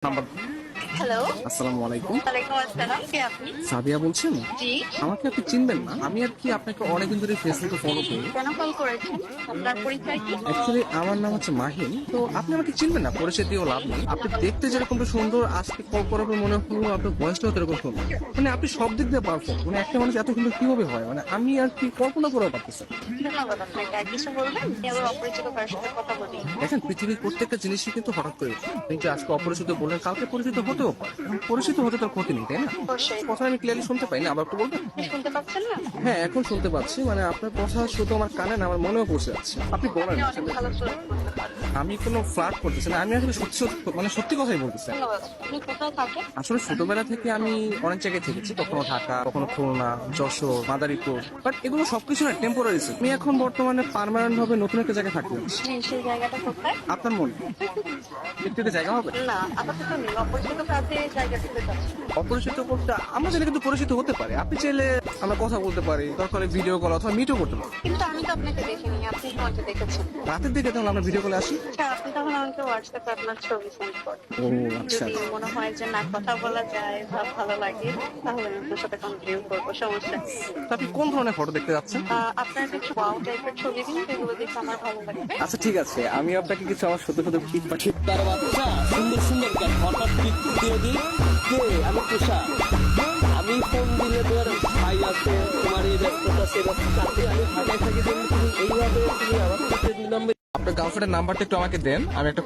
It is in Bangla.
নাম্বার। হ্যালো। আসসালামু আলাইকুম। ওয়ালাইকুম আসসালাম। কে আপনি? সাদিয়া বলছেন? জি। আমাকে আপনি চিনবেন না, আমি আর কি আপনাকে অনেকদিন ধরে ফেসবুকে ফলো করি। কেন কল করেছেন? আপনার পরিচয় কি? অ্যাকচুয়ালি আমার নাম হচ্ছে মাহিন। তো আপনি আমাকে চিনবেন না, পরিচয় দিয়েও লাভ নেই। আপনি দেখতে যেরকমটা সুন্দর, আজকে কল করার পর মনে হলো আপনার বয়সটাও এরকম সুন্দর। মানে আপনি সব দিক দিয়ে পারফেক্ট। মানে একটা মানুষ এত সুন্দর কিভাবে হয়, মানে আমি আর কি কল্পনা করেও পারতেছি না। ধন্যবাদ আপনাকে। আর কিছু বলবেন? আমি আবার অপরিচিত কারোর সাথে কথা বলি। দেখেন, পৃথিবীর প্রত্যেকটা জিনিসই কিন্তু হঠাৎ করে উঠে। আপনি যে আজকে অপরিচিত বললেন, কালকে পরিচিত হতেও পারে। এখন পরিচিত হতে তার ক্ষতি নেই, তাই না? অবশ্যই। কথা আমি ক্লিয়ারলি শুনতে পাই না, আবার একটু বলবেন? শুনতে পাচ্ছেন না? হ্যাঁ, এখন শুনতে পাচ্ছি। মানে আপনার কথা শুধু আমার কানে না, আমার মনেও পৌঁছে যাচ্ছে। আপনি বলেন আপনি অনেক আসলে। ভালো ফ্লার্ট করতে পারেন। আমি কোনো ফ্লার্ট করতেছি না, আমি আসলে সত্যি সত্যি মানে সত্যি কথাই বলতেছি। ধন্যবাদ। আপনি কোথায় থাকেন? আসলে ছোটবেলা থেকে আমি অনেক জায়গায় থেকেছি, কখনো ঢাকা, কখনো খুলনা, যশোর, মাদারীপুর। বাট এগুলো সবকিছু না টেম্পোরারি। আমি এখন বর্তমানে পার্মানেন্ট ভাবে নতুন একটা জায়গায় থাকতে যাচ্ছি। জি, সেই জায়গাটা কোথায়? আপনার মনে একটু একটা জায়গা হবে? না, আপাতত নেই। অপরিচিত কাজে জায়গা দিতে চাচ্ছি। অপরিচিত করতে আমরা চাইলে কিন্তু পরিচিত হতে পারে। আপনি চাইলে আমরা কথা বলতে পারি, দরকার ভিডিও কল অথবা মিটও করতে পারি। কিন্তু আমি তো আপনাকে দেখিনি। আপনি আমাকে দেখেছেন। রাতের দিকে তাহলে আমরা ভিডিও কলে আসি। আচ্ছা, আপনি তখন আমাকে হোয়াটসঅ্যাপে আপনার ছবি সেন্ড করেন। ও আচ্ছা। যদি মনে হয় যে না কথা বলা যায় বা ভালো লাগে তাহলে আমি আপনার সাথে কন্টিনিউ করবো, সমস্যা নেই। তো আপনি কোন ধরনের ফটো দেখতে যাচ্ছেন? আপনার কিছু ওয়াও টাইপের ছবি দিন, যেগুলো দেখে আমার ভালো লাগবে। আচ্ছা ঠিক আছে, আমি আপনাকে কিছু আমার সত্য সত্য পিক পাঠিয়ে। তার বাচ্চা সুন্দর সুন্দর গান হঠাৎ পিকু দিয়ে দিই কে আমি তুষা আমি ফোন দিলে তোর ভাই আছে তোমার এই ব্যস্ততা সে ব্যস্ততা আমি ঢাকায় থাকি জন্য তুমি এইভাবে তুমি আমার কাছে 2 নম্বর আপনার গার্লফ্রেন্ডের নাম্বারটা একটু আমাকে দেন, আমি একটা